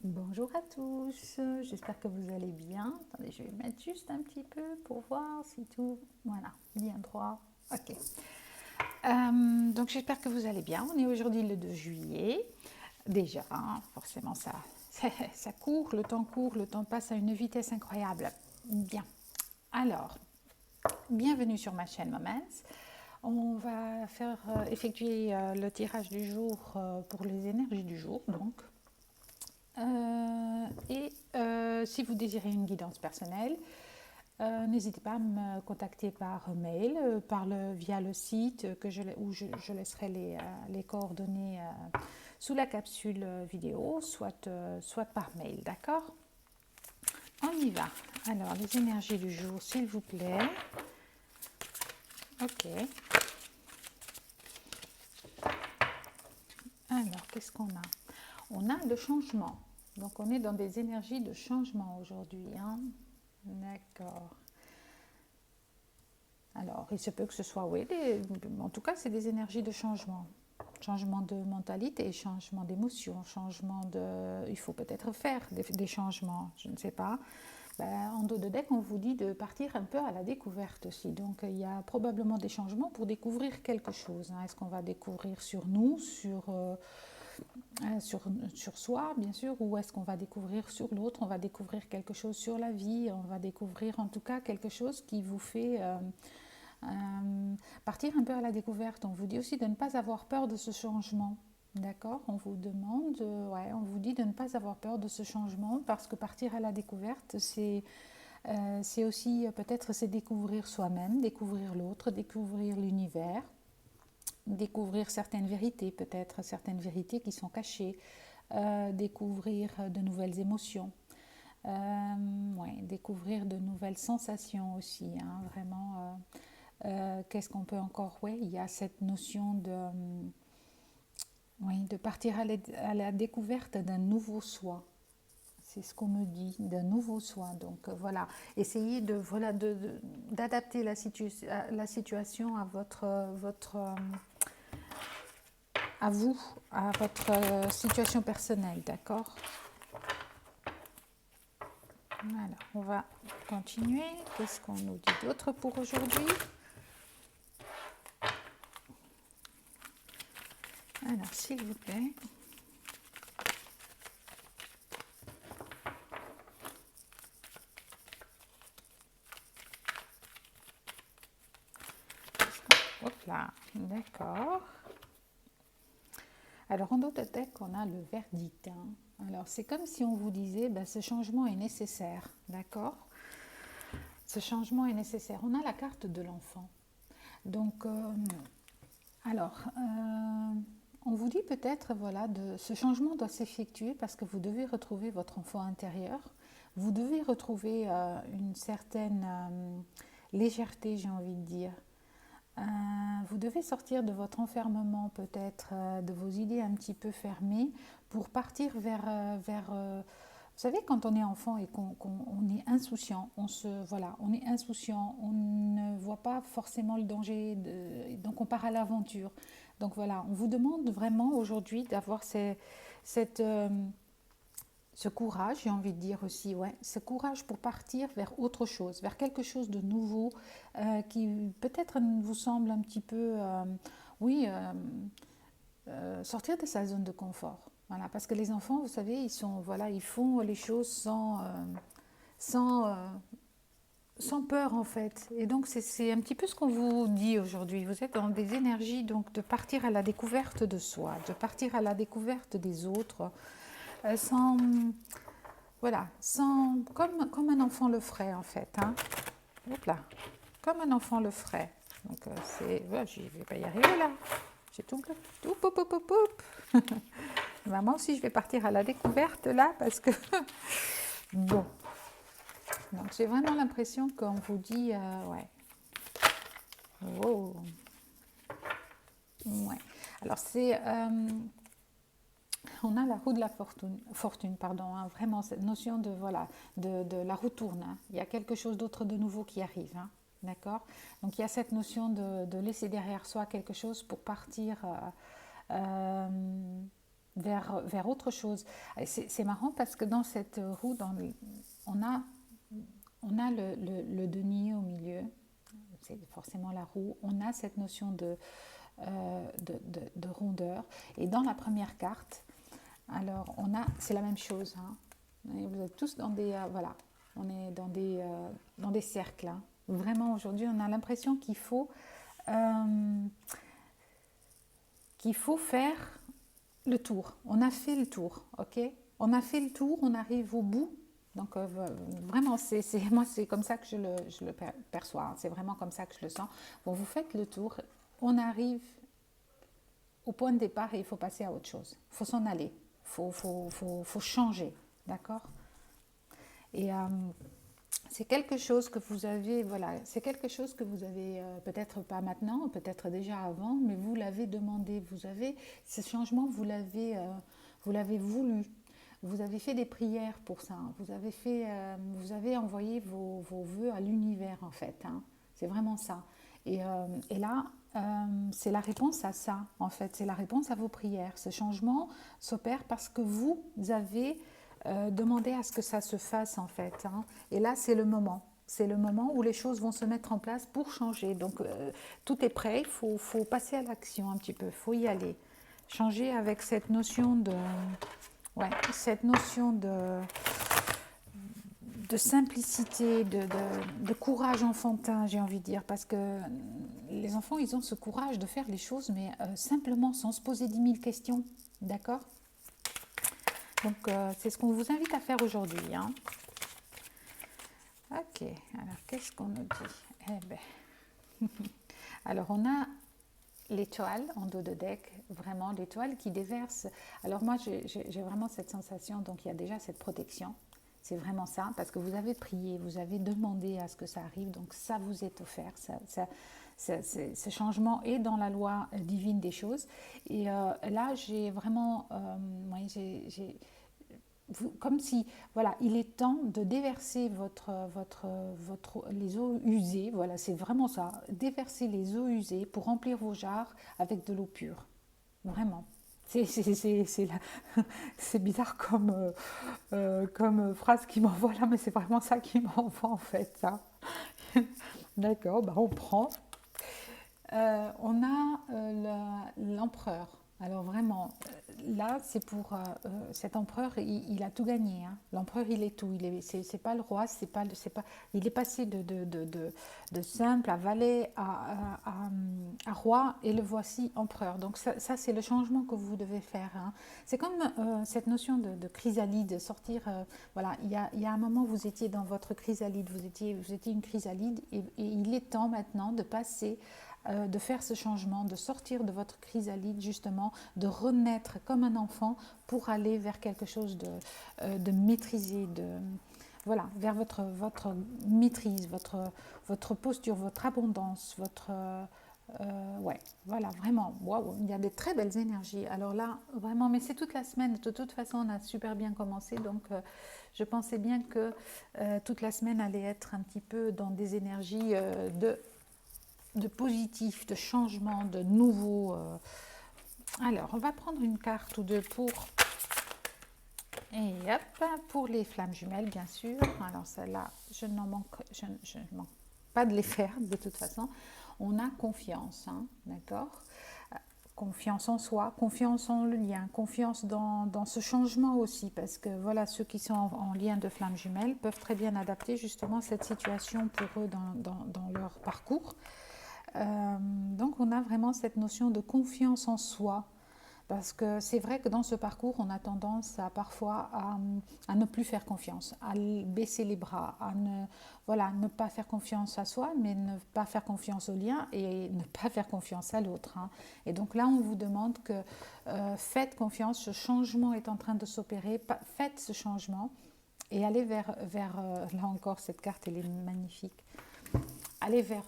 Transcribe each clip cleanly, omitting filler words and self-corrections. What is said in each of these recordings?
Bonjour à tous, j'espère que vous allez bien. Attendez, je vais mettre juste un petit peu pour voir si tout, voilà, bien droit. Ok. Donc j'espère que vous allez bien. On est aujourd'hui le 2 juillet. Déjà, hein, forcément ça court, le temps passe à une vitesse incroyable. Bien. Alors, bienvenue sur ma chaîne Moments. On va effectuer le tirage du jour pour les énergies du jour, donc. Si vous désirez une guidance personnelle, n'hésitez pas à me contacter par mail, via le site où je laisserai les coordonnées sous la capsule vidéo, soit par mail, d'accord? On y va. Alors, les énergies du jour, s'il vous plaît. Ok. Alors, qu'est-ce qu'on a? On a le changement. Donc, on est dans des énergies de changement aujourd'hui, hein? D'accord. Alors, il se peut que ce soit, oui, en tout cas, c'est des énergies de changement. Changement de mentalité, changement d'émotion, il faut peut-être faire des changements, je ne sais pas. En dos de deck, on vous dit de partir un peu à la découverte aussi. Donc, il y a probablement des changements pour découvrir quelque chose, hein. Est-ce qu'on va découvrir sur nous, sur soi, bien sûr, ou est-ce qu'on va découvrir sur l'autre? On va découvrir quelque chose sur la vie, on va découvrir en tout cas quelque chose qui vous fait partir un peu à la découverte. On vous dit aussi de ne pas avoir peur de ce changement. D'accord? On vous demande, on vous dit de ne pas avoir peur de ce changement parce que partir à la découverte, c'est aussi peut-être c'est découvrir soi-même, découvrir l'autre, découvrir l'univers, découvrir certaines vérités, peut-être certaines vérités qui sont cachées, découvrir de nouvelles émotions. Découvrir de nouvelles sensations aussi, hein, vraiment. Qu'est-ce qu'on peut encore? Oui, il y a cette notion de partir à la découverte d'un nouveau soi. C'est ce qu'on me dit, d'un nouveau soi. Donc voilà, essayez d'adapter la situation à à vous, à votre situation personnelle, d'accord? Voilà, on va continuer. Qu'est-ce qu'on nous dit d'autre pour aujourd'hui? Alors, s'il vous plaît. Hop là, d'accord. Alors, en d'autres textes, on a le verdict, hein. Alors, c'est comme si on vous disait, ce changement est nécessaire, d'accord? Ce changement est nécessaire. On a la carte de l'enfant. Donc, on vous dit peut-être, voilà, ce changement doit s'effectuer parce que vous devez retrouver votre enfant intérieur. Vous devez retrouver une certaine légèreté, j'ai envie de dire. Vous devez sortir de votre enfermement, peut-être, de vos idées un petit peu fermées, pour partir vous savez, quand on est enfant et qu'on est insouciant, on est insouciant, on ne voit pas forcément le danger, donc on part à l'aventure. Donc voilà, on vous demande vraiment aujourd'hui d'avoir cette, ce courage, j'ai envie de dire aussi, ouais, ce courage pour partir vers autre chose, vers quelque chose de nouveau qui peut-être vous semble un petit peu, oui, sortir de sa zone de confort. Voilà, parce que les enfants, vous savez, ils font les choses sans, euh, sans peur en fait. Et donc c'est un petit peu ce qu'on vous dit aujourd'hui. Vous êtes dans des énergies donc de partir à la découverte de soi, de partir à la découverte des autres, sans voilà, comme un enfant le ferait en fait, hein. Hop là, comme un enfant le ferait. Donc voilà, je vais pas y arriver là. J'ai tout pop, pop, pop, pop. Moi aussi, je vais partir à la découverte là parce que bon. Donc j'ai vraiment l'impression qu'on vous dit ouais. Oh. Ouais. Alors on a la roue de la fortune pardon, hein, vraiment cette notion de voilà, de la roue tourne, hein. Il y a quelque chose d'autre de nouveau qui arrive, hein, d'accord. Donc il y a cette notion de laisser derrière soi quelque chose pour partir. vers autre chose. C'est marrant parce que dans cette roue, on a, on a le denier au milieu, c'est forcément la roue, on a cette notion de rondeur. Et dans la première carte, alors c'est la même chose. Hein. Vous êtes tous dans des, voilà, on est dans des cercles. Hein. Vraiment aujourd'hui, on a l'impression qu'il faut faire le tour. On a fait le tour, ok? On a fait le tour, on arrive au bout. Donc vraiment, moi c'est comme ça que je le perçois. Hein. C'est vraiment comme ça que je le sens. Bon, vous faites le tour, on arrive au point de départ et il faut passer à autre chose. Il faut s'en aller, faut changer, d'accord? Et c'est quelque chose que vous avez, voilà, c'est quelque chose que vous avez peut-être pas maintenant, peut-être déjà avant, mais vous l'avez demandé, ce changement, vous l'avez voulu. Vous avez fait des prières pour ça. Vous avez envoyé vos vœux à l'univers en fait. Hein. C'est vraiment ça. Et là, c'est la réponse à ça en fait. C'est la réponse à vos prières. Ce changement s'opère parce que vous avez demandé à ce que ça se fasse en fait. Hein. Et là, c'est le moment. C'est le moment où les choses vont se mettre en place pour changer. Donc, tout est prêt. Il faut passer à l'action un petit peu. Il faut y aller. Changer avec cette notion de simplicité, de courage enfantin, j'ai envie de dire, parce que les enfants, ils ont ce courage de faire les choses, mais simplement, sans se poser 10 000 questions, d'accord? Donc, c'est ce qu'on vous invite à faire aujourd'hui. Hein. Ok, alors, qu'est-ce qu'on nous dit? Eh ben, alors, on a l'étoile en dos de deck, vraiment l'étoile qui déverse. Alors moi, j'ai vraiment cette sensation, donc il y a déjà cette protection. C'est vraiment ça, parce que vous avez prié, vous avez demandé à ce que ça arrive, donc ça vous est offert. Ce changement est dans la loi divine des choses. Et là, j'ai vraiment, comme si, voilà, il est temps de déverser les eaux usées, voilà, c'est vraiment ça, déverser les eaux usées pour remplir vos jarres avec de l'eau pure, vraiment. C'est bizarre comme phrase qui m'envoie là, mais c'est vraiment ça qui m'envoie en fait, ça. D'accord, bah on prend. On a l'empereur. Alors vraiment, là, c'est pour cet empereur, il a tout gagné. Hein. L'empereur, il est tout. C'est pas le roi, il est passé de simple à valet à roi, et le voici empereur. Donc ça c'est le changement que vous devez faire. Hein. C'est comme cette notion de chrysalide, sortir. Voilà, il y a un moment, vous étiez dans votre chrysalide, vous étiez une chrysalide, et il est temps maintenant de passer de faire ce changement, de sortir de votre chrysalide justement, de renaître comme un enfant pour aller vers quelque chose de maîtrisé, voilà, vers votre maîtrise, votre posture, votre abondance, ouais, voilà, vraiment, waouh, il y a des très belles énergies. Alors là, vraiment, mais c'est toute la semaine, de toute façon, on a super bien commencé, donc je pensais bien que toute la semaine allait être un petit peu dans des énergies de positif, de changement, de nouveau. Alors, on va prendre une carte ou deux et hop, pour les flammes jumelles, bien sûr. Alors, celle-là, je ne manque pas de les faire, de toute façon. On a confiance, hein, d'accord? Confiance en soi, confiance en le lien, confiance dans ce changement aussi, parce que voilà, ceux qui sont en lien de flammes jumelles peuvent très bien adapter justement cette situation pour eux dans leur parcours. Donc on a vraiment cette notion de confiance en soi, parce que c'est vrai que dans ce parcours, on a tendance parfois à ne plus faire confiance, à baisser les bras, à ne pas faire confiance à soi, mais ne pas faire confiance au lien et ne pas faire confiance à l'autre. Hein. Et donc là, on vous demande que faites confiance, ce changement est en train de s'opérer, faites ce changement et allez vers là encore, cette carte, elle est magnifique. Allez vers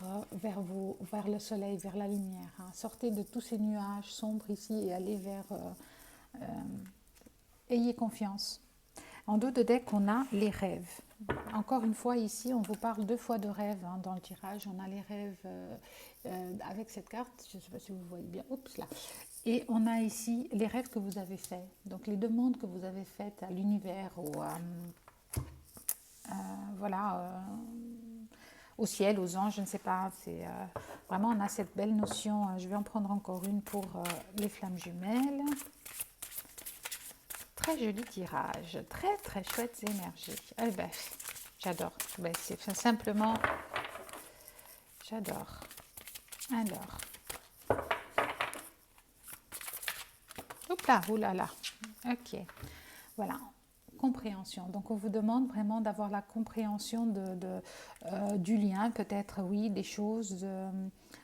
le soleil, vers la lumière. Hein. Sortez de tous ces nuages sombres ici et allez ayez confiance. En dos de deck, on a les rêves. Encore une fois, ici, on vous parle 2 fois de rêves. Hein, dans le tirage, on a les rêves avec cette carte. Je ne sais pas si vous voyez bien. Oups, là. Et on a ici les rêves que vous avez faits, donc les demandes que vous avez faites à l'univers ou voilà, au ciel, aux anges, je ne sais pas. C'est vraiment, on a cette belle notion. Je vais en prendre encore une pour les flammes jumelles. Très joli tirage, très très chouettes énergies. Eh ben, j'adore. Ben, c'est simplement, j'adore. Alors, hop là, oulala. Ok, voilà. Compréhension. Donc, on vous demande vraiment d'avoir la compréhension du lien, peut-être, oui, des choses,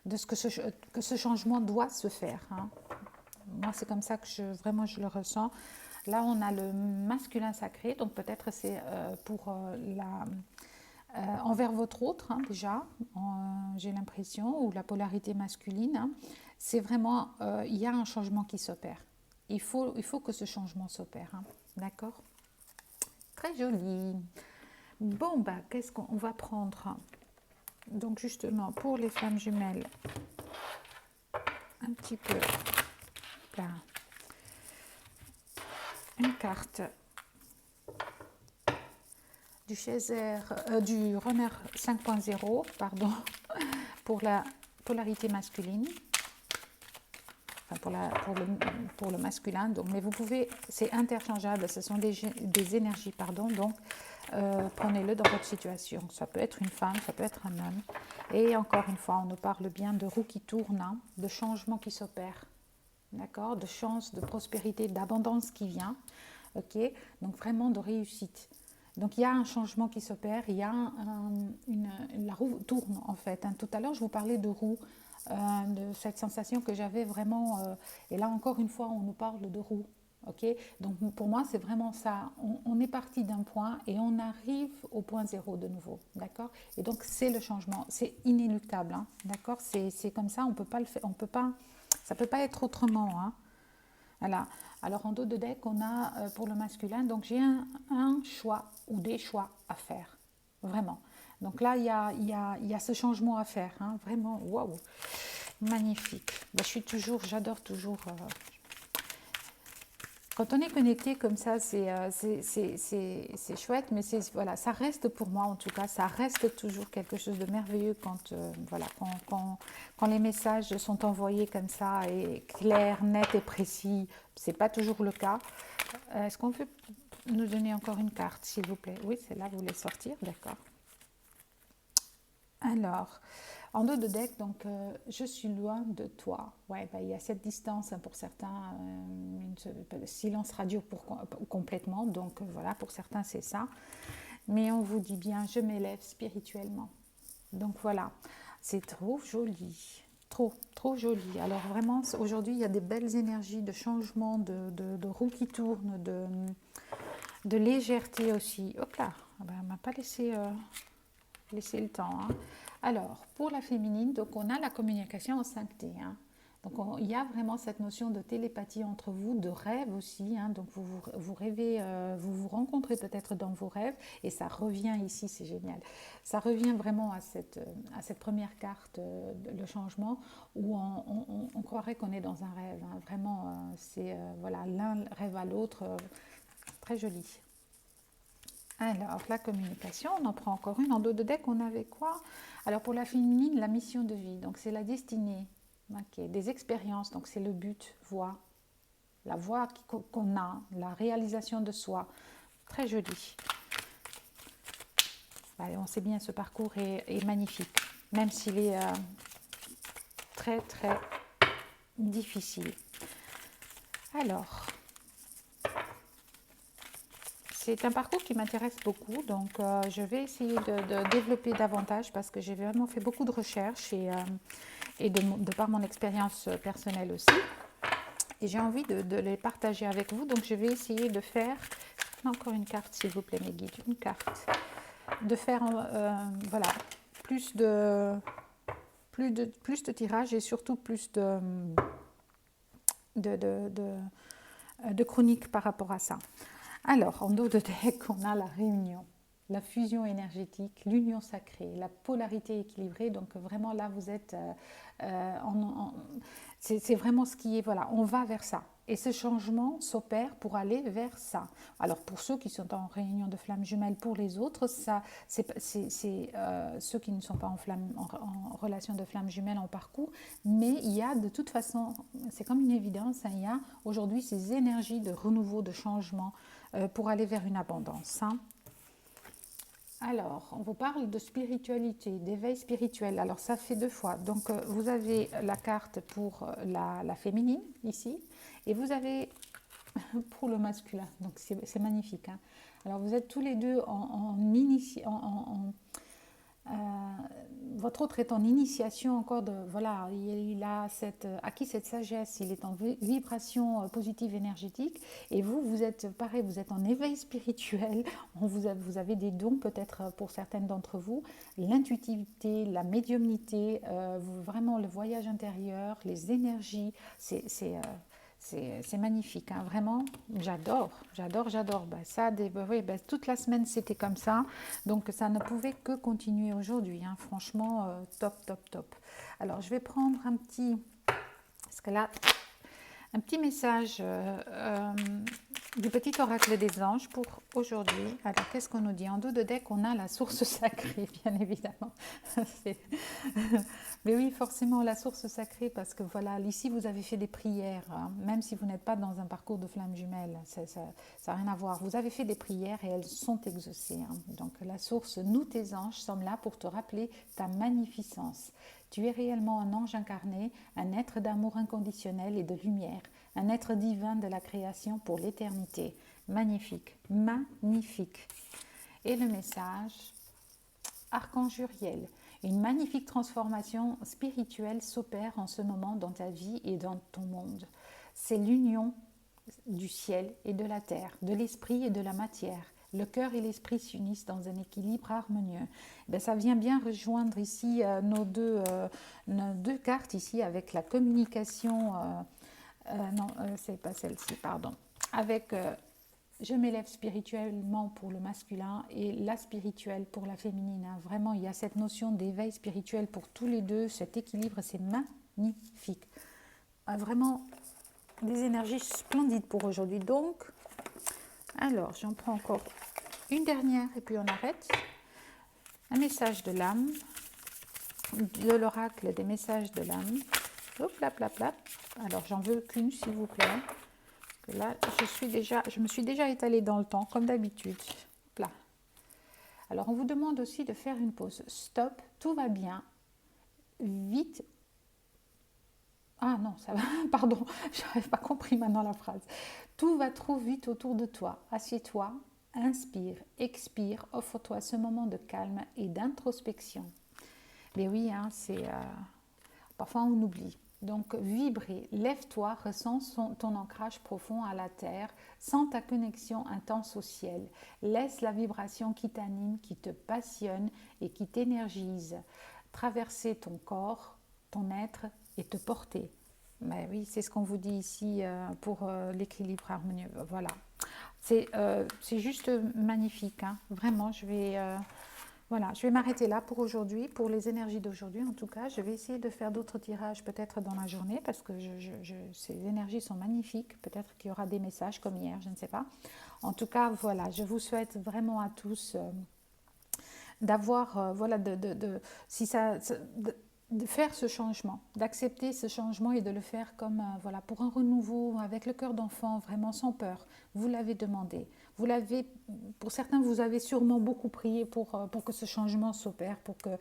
de ce que ce changement doit se faire. Hein. Moi, c'est comme ça que vraiment je le ressens. Là, on a le masculin sacré, donc peut-être c'est pour envers votre autre, hein, déjà, j'ai l'impression, ou la polarité masculine. Hein. C'est vraiment, il y a un changement qui s'opère. Il faut que ce changement s'opère. Hein. D'accord? Très joli. Bon, bah, qu'est-ce qu'on va prendre? Donc, justement, pour les flammes jumelles, un petit peu là, une carte du Chaser, du Runner 5.0, pardon, pour la polarité masculine. Enfin pour le masculin, donc, mais vous pouvez, c'est interchangeable, ce sont des énergies, pardon, donc prenez-le dans votre situation. Ça peut être une femme, ça peut être un homme. Et encore une fois, on nous parle bien de roue qui tourne, hein, de changement qui s'opère, d'accord, de chance, de prospérité, d'abondance qui vient, ok, donc vraiment de réussite. Donc il y a un changement qui s'opère, il y a la roue tourne en fait. Hein. Tout à l'heure, je vous parlais de roue, de cette sensation que j'avais vraiment. Et là encore une fois, on nous parle de roue. Okay, donc pour moi, c'est vraiment ça. On est parti d'un point et on arrive au point zéro de nouveau. D'accord. Et donc c'est le changement. C'est inéluctable. Hein, d'accord. C'est comme ça. On peut pas le faire. On peut pas. Ça peut pas être autrement. Hein. Voilà. Alors en dos de deck, on a pour le masculin, donc j'ai un choix ou des choix à faire, vraiment. Donc là, il y a ce changement à faire, hein, vraiment, waouh, magnifique. Ben, j'adore toujours. Quand on est connecté comme ça, c'est chouette, mais voilà, ça reste pour moi en tout cas, ça reste toujours quelque chose de merveilleux voilà, quand les messages sont envoyés comme ça, et clairs, nets et précis. C'est pas toujours le cas. Est-ce qu'on peut nous donner encore une carte, s'il vous plaît? Oui, celle-là, vous voulez sortir, d'accord. Alors, en dos de deck, donc je suis loin de toi. Ouais, bah, il y a cette distance hein, pour certains, silence radio complètement. Donc voilà, pour certains c'est ça. Mais on vous dit bien, je m'élève spirituellement. Donc voilà, c'est trop joli. Trop joli. Alors vraiment, aujourd'hui, il y a des belles énergies de changement, de roue qui tourne, de légèreté aussi. Hop là, ben, elle ne m'a pas laissé le temps. Hein. Alors, pour la féminine, donc on a la communication en 5D. Hein. Donc il y a vraiment cette notion de télépathie entre vous, de rêve aussi. Hein. Donc vous rêvez, vous vous rencontrez peut-être dans vos rêves et ça revient ici, c'est génial. Ça revient vraiment à cette première carte, le changement, où on croirait qu'on est dans un rêve. Hein. Vraiment, c'est voilà, l'un rêve à l'autre, très joli. Alors, la communication, on en prend encore une. En dos de deck, on avait quoi? Alors, pour la féminine, la mission de vie. Donc, c'est la destinée. Okay. Des expériences, donc c'est le but, voie. La voie qu'on a, la réalisation de soi. Très joli. Allez, on sait bien, ce parcours est magnifique. Même s'il est très, très difficile. Alors... c'est un parcours qui m'intéresse beaucoup, donc je vais essayer de développer davantage parce que j'ai vraiment fait beaucoup de recherches et de par mon expérience personnelle aussi. Et j'ai envie de les partager avec vous, donc je vais essayer de faire, encore une carte s'il vous plaît mes guides, une carte, de faire voilà, plus de tirages et surtout plus de chroniques par rapport à ça. Alors, en dos de deck, on a la réunion. la fusion énergétique, l'union sacrée, la polarité équilibrée. Donc vraiment là, vous êtes c'est vraiment ce qui est, voilà, on va vers ça. Et ce changement s'opère pour aller vers ça. Alors pour ceux qui sont en réunion de flammes jumelles, pour les autres, ça, ceux qui ne sont pas en relation de flammes jumelles en parcours, mais il y a de toute façon, c'est comme une évidence, hein, il y a aujourd'hui ces énergies de renouveau, de changement pour aller vers une abondance. Hein. Alors, on vous parle de spiritualité, d'éveil spirituel. Alors, ça fait deux fois. Donc, vous avez la carte pour la féminine, ici, et vous avez pour le masculin. Donc, c'est magnifique. Hein. Alors, vous êtes tous les deux euh, votre autre est en initiation encore de, voilà, il a acquis cette sagesse, il est en vibration positive énergétique, et vous, vous êtes pareil, vous êtes en éveil spirituel, vous avez des dons peut-être pour certaines d'entre vous, l'intuitivité, la médiumnité, vraiment le voyage intérieur, les énergies, c'est magnifique, hein, vraiment, j'adore. Ben, ça, oui, ben, toute la semaine, c'était comme ça, donc ça ne pouvait que continuer aujourd'hui, hein, franchement, top. Alors, je vais prendre parce que là, un petit message du petit oracle des anges pour aujourd'hui. Alors, qu'est-ce qu'on nous dit? En dos de deck, on a la source sacrée, bien évidemment. Mais oui, forcément, la source sacrée, parce que voilà, ici, vous avez fait des prières, hein, même si vous n'êtes pas dans un parcours de flammes jumelles, ça n'a rien à voir. Vous avez fait des prières et elles sont exaucées. Hein. Donc, la source, nous, tes anges, sommes là pour te rappeler ta magnificence. Tu es réellement un ange incarné, un être d'amour inconditionnel et de lumière, un être divin de la création pour l'éternité. Magnifique, magnifique. Et le message, Archange Uriel, une magnifique transformation spirituelle s'opère en ce moment dans ta vie et dans ton monde. C'est l'union du ciel et de la terre, de l'esprit et de la matière. Le cœur et l'esprit s'unissent dans un équilibre harmonieux. Ben, ça vient bien rejoindre ici nos deux cartes ici avec la communication. Non, c'est pas celle-ci, pardon. Avec je m'élève spirituellement pour le masculin et la spirituelle pour la féminine. Hein. Vraiment, il y a cette notion d'éveil spirituel pour tous les deux. Cet équilibre, c'est magnifique. Vraiment, des énergies splendides pour aujourd'hui. Donc, alors, j'en prends encore une dernière et puis on arrête. Un message de l'âme, de l'oracle des messages de l'âme. Hop, plap. Alors, j'en veux qu'une, s'il vous plaît. Parce que là, je me suis déjà étalée dans le temps, comme d'habitude. Là. Alors, on vous demande aussi de faire une pause. Stop, tout va bien. Vite. Ah non, ça va, pardon, je n'avais pas compris maintenant la phrase. Tout va trop vite autour de toi. Assieds-toi, inspire, expire, offre-toi ce moment de calme et d'introspection. Mais oui, hein, parfois on oublie. Donc vibrer, lève-toi, ressens ton ancrage profond à la terre, sens ta connexion intense au ciel. Laisse la vibration qui t'anime, qui te passionne et qui t'énergise traverser ton corps, ton être et te porter. Mais oui, c'est ce qu'on vous dit ici pour l'équilibre harmonieux. Voilà. C'est juste magnifique. Hein. Vraiment, voilà, je vais m'arrêter là pour aujourd'hui, pour les énergies d'aujourd'hui. En tout cas, je vais essayer de faire d'autres tirages peut-être dans la journée parce que ces énergies sont magnifiques. Peut-être qu'il y aura des messages comme hier, je ne sais pas. En tout cas, voilà, je vous souhaite vraiment à tous d'avoir, voilà, de faire ce changement, d'accepter ce changement et de le faire comme voilà, pour un renouveau avec le cœur d'enfant, vraiment sans peur. Vous l'avez demandé. Pour certains, vous avez sûrement beaucoup prié pour que ce changement s'opère, pour que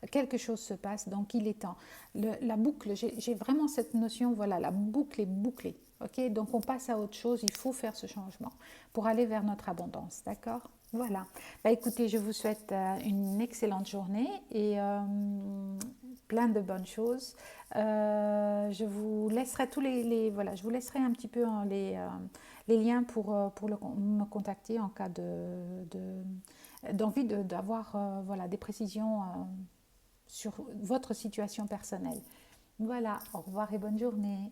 quelque chose se passe. Donc, il est temps. La boucle, j'ai vraiment cette notion, voilà, la boucle est bouclée. Okay, donc, on passe à autre chose. Il faut faire ce changement pour aller vers notre abondance. D'accord ? Voilà. Bah, écoutez, je vous souhaite une excellente journée et plein de bonnes choses. Je vous laisserai voilà, je vous laisserai un petit peu les liens pour me contacter en cas d'envie d'avoir voilà, des précisions sur votre situation personnelle. Voilà, au revoir et bonne journée.